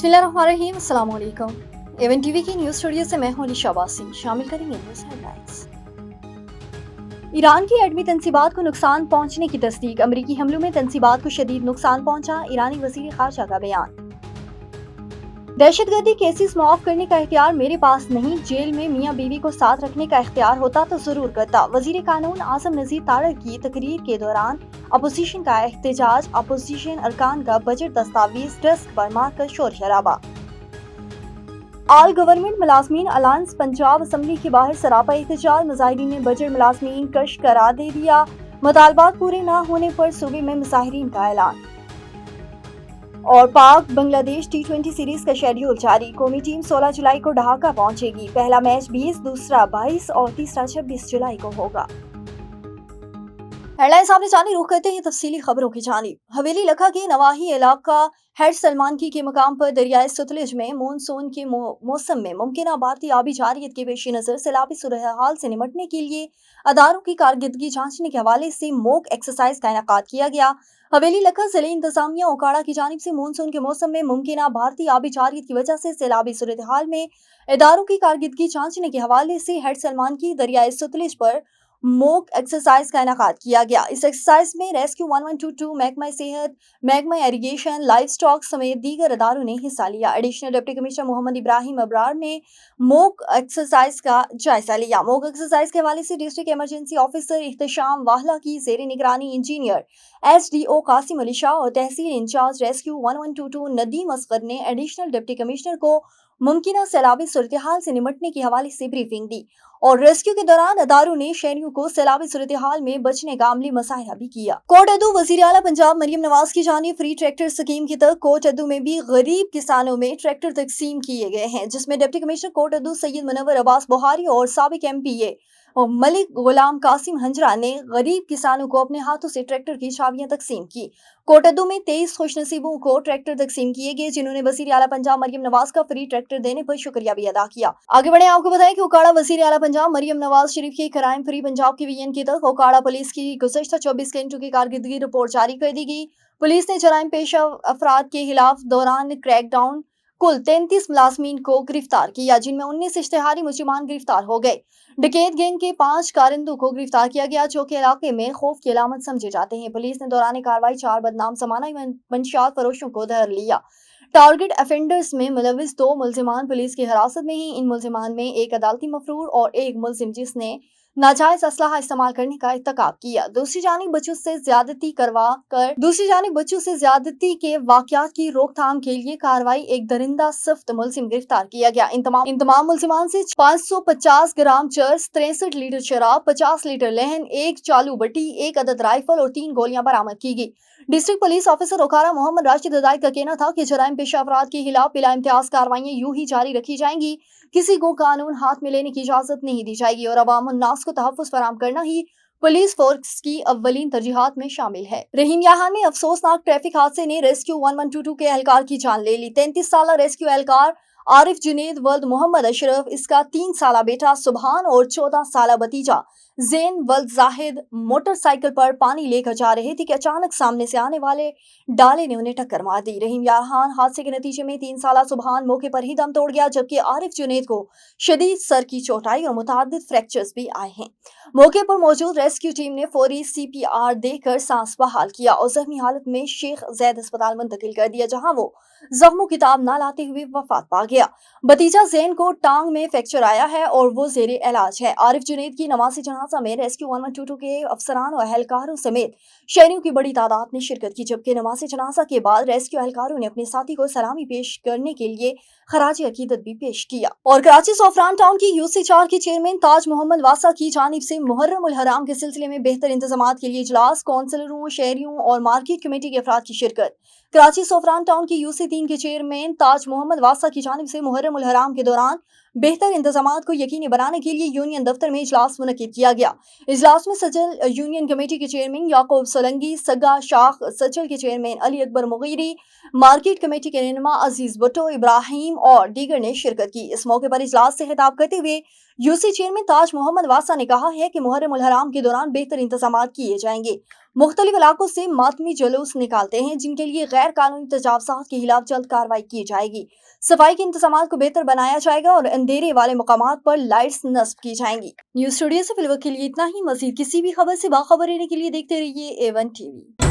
बिस्मिल्लाहिर्रहमानिर्रहीम, अस्सलाम वालेकुम। एवन टीवी की न्यूज़ स्टूडियो से मैं हूं अलीशा वासी। शामिल करेंगे न्यूज़ हेडलाइंस। ईरान की एटमी तंसीबात को नुकसान पहुंचने की तस्दीक। अमरीकी हमलों में तंसीबात को शदीद नुकसान पहुंचा, ईरानी वज़ीर ख़ारजा का बयान। दहशतगर्दी केसेस मुआफ करने का इख्तियार मेरे पास नहीं, जेल में मियां बीवी को साथ रखने का इख्तियार होता तो जरूर करता। वज़ीर कानून आज़म नज़ीर तारड़ की तकरीर के दौरान अपोजिशन का एहतजाज। अपोजिशन अरकान का बजट दस्तावेज डेस्क पर मारकर शोर शराबा। ऑल गवर्नमेंट मुलाजमीन अलायंस पंजाब असम्बली के बाहर सरापा एहतजाज। मुजाहिरीन ने बजट मुलाजमीन कश करार दे दिया। मुतालबात पूरे न होने पर सूबे में मुजाहिरीन का ऐलान। और पाक बांग्लादेश T20 सीरीज का शेड्यूल जारी। कौमी टीम 16 जुलाई को ढाका पहुंचेगी। पहला मैच 20, दूसरा 22 और तीसरा 26 जुलाई को होगा। हेडलाइंस आपने जानी, रुख करते हैं तफसीली खबरों की जानिब। हवेली लखा के नवाही इलाका हेड सलमानकी के मकाम पर दरियाए सतलुज में मानसून के मौसम में मुमकिन बढ़ती आबी जारियत के पेश नजर सैलाबी सूरत हाल से निमटने के लिए अदारों की कारकर्दगी जांचने के हवाले से मॉक एक्सरसाइज का इनेकाद किया गया। हवेली लखा जिले इंतजामिया ओकाड़ा की जानिब से मानसून के मौसम में मुमकिन बढ़ती आबी जारियत की वजह से सैलाबी सूरत हाल में इदारों की कारकर्दगी जांचने के हवाले से हेड सलमानकी दरियाए सतलुज पर मॉक एक्सरसाइज का इनेकाद किया गया। इस एक्सरसाइज में रेस्क्यू 1122, महकमा सेहत, महकमा इरिगेशन, लाइफ स्टॉक समेत दीगर अदारों ने हिस्सा लिया। Additional deputy commissioner Mohammad Ibrahim Abrar ने मॉक एक्सरसाइज का जायजा लिया। मॉक एक्सरसाइज के हवाले से डिस्ट्रिक्ट इमरजेंसी ऑफिसर इख्तिशाम वाहला की जेर निगरानी इंजीनियर SDO कासिम अली शाह और तहसील इंचार्ज रेस्क्यू 1122 नदीम असगर ने एडिशनल डिप्टी कमिश्नर को मुमकिन सैलाबी सूरत हाल से निमटने के हवाले से ब्रीफिंग दी और रेस्क्यू के दौरान अदारों ने शहरियों को सैलाबी सूरत हाल में बचने का अमली मसाइला भी किया। कोट अद्दू वज़ीर आला पंजाब मरियम नवाज की जानिब फ्री ट्रैक्टर स्कीम के तहत कोट अद्दू में भी गरीब किसानों में ट्रैक्टर तकसीम किए गए हैं, जिसमें डिप्टी कमिश्नर कोट अद्दू सैयद मुनव्वर अब्बास बुहारी और साबिक MPA और मलिक गुलाम कासिम हंजरा ने गरीब किसानों को अपने हाथों से ट्रैक्टर की चाबियां तकसीम की। कोट अद्दू में 23 खुशनसीबों को ट्रैक्टर तकसीम किए गए, जिन्होंने वज़ीर आला पंजाब मरियम नवाज का फ्री ट्रैक्टर देने पर शुक्रिया भी अदा किया। आगे बढ़े, आपको बताएं कि ओकाड़ा वज़ीर आला पंजाब मरियम नवाज शरीफ के क्राइम फ्री पंजाब के विजन की तहत ओकाड़ा पुलिस की गुज़श्ता 24 घंटों की कारकर्दगी रिपोर्ट जारी कर दी गई। पुलिस ने जराइम पेशा अफराद के खिलाफ दौरान क्रैकडाउन कुल 33 मुलाजमीन को गिरफ्तार किया, जिनमें 19 इश्तिहारी मुजरिमान गिरफ्तार हो गए। डकैत गैंग के 5 कारिंदों को गिरफ्तार किया गया, जो कि इलाके में खौफ की अलामत समझे जाते हैं। पुलिस ने दौरान कार्रवाई 4 बदनाम समाना मंशियात फरोशों को धर लिया। टारगेट अफेंडर्स में मुलविस 2 मुलजिमान पुलिस की हिरासत में ही। इन मुलजिमान में एक अदालती मफरूर और एक मुलजिम जिसने नाजायज असलाहा इस्तेमाल करने का इर्तिकाब किया। दूसरी जानिब बच्चों से ज्यादती के वाकयात की रोकथाम के लिए कार्रवाई एक दरिंदा सख्त मुलजिम गिरफ्तार किया गया। इन तमाम मुलजिमान से 550 ग्राम चर्स, 63 लीटर शराब, 50 लीटर लहन, 1 चालू बट्टी, 1 अदद राइफल और 3 गोलियां बरामद की गई। District police officer Okara Mohammad Rashid Hidayat का कहना था कि जराइम पेशा अफराद के खिलाफ बिला इम्तियाज कार्रवाइयां यूं ही जारी रखी जाएंगी, किसी को कानून हाथ में लेने की इजाजत नहीं दी जाएगी और अवाम उन्नास को तहफ़्फ़ुज़ फराहम करना ही पुलिस फोर्स की अव्वलीन तरजीहात में शामिल है। रहीम याहान में अफसोसनाक ट्रैफिक हादसे ने रेस्क्यू 1122 के एहलकार की जान ले ली। 33 साल रेस्क्यू एहलकार आरिफ जुनेद वल्द मोहम्मद अशरफ, इसका 3 साल बेटा सुबहान और 14 साल भतीजा जैन वल्द जाहिद मोटरसाइकिल पर पानी लेकर जा रहे थे कि अचानक सामने से आने वाले डाले ने उन्हें टक्कर मार दी। रहीम याहान हादसे के नतीजे में 3 साल सुबहान मौके पर ही दम तोड़ गया, जबकि आरिफ जुनेद को शदीद सर की चोटाई और मुतादिद फ्रैक्चर्स भी आए हैं। मौके पर मौजूद रेस्क्यू टीम ने फौरी CPR देकर सांस बहाल किया और जख्मी हालत में शेख जैद अस्पताल मुंतकिल कर दिया, जहां वो जख्मों की ताब न लाते हुए वफात पा गया। भतीजा जैन को टांग में फ्रैक्चर आया है और वो जेरे इलाज है। आरिफ जुनेद की नमाज़ी जनाजा में रेस्क्यू 1122 के अफसरान और एहलकारों समेत शहरियों की बड़ी तादाद ने शिरकत की, जबकि नमाज़ी जनाजा के बाद रेस्क्यू एहलकारों ने अपने साथी को सलामी पेश करने के लिए खराज अकीदत भी पेश किया। और कराची सोफरान टाउन की UC4 के चेयरमैन ताज मोहम्मद वासा की जानिब से मुहर्रम उल हराम के सिलसिले में बेहतर इंतजाम के लिए इजलास, कौंसलरों, शहरियों और मार्केट कमेटी के अफराद की शिरकत। कराची सोफरान टाउन की UC3 के चेयरमैन ताज मोहम्मद वासा की जानिब से मुहर्रम उल हराम के दौरान बेहतर इंतजामात को यकीनी बनाने के लिए यूनियन दफ्तर में इजलास मुनक्किद किया गया। इजलास में सजल यूनियन कमेटी के चेयरमैन याकूब सोलंगी, सगा शाख सचल के chairman Ali Akbar Mugheeri, market committee के रहनुमा अजीज भुट्टो, इब्राहिम और दीगर ने शिरकत की। इस मौके पर इजलास से खिताब करते हुए UC चेयरमैन ताज मोहम्मद वासा ने कहा है कि मुहर्रम उल हराम के दौरान बेहतर इंतजामात किए जाएंगे। مختلف علاقوں سے ماتمی جلوس نکالتے ہیں جن کے لیے غیر قانونی تجاوزات کے خلاف جلد کارروائی کی جائے گی۔ صفائی کے انتظامات کو بہتر بنایا جائے گا اور اندھیرے والے مقامات پر لائٹس نصب کی جائیں گی۔ نیوز اسٹوڈیو سے فی الوقت کے لیے اتنا ہی۔ مزید کسی بھی خبر سے باخبر رہنے کے لیے دیکھتے رہیے A1 TV۔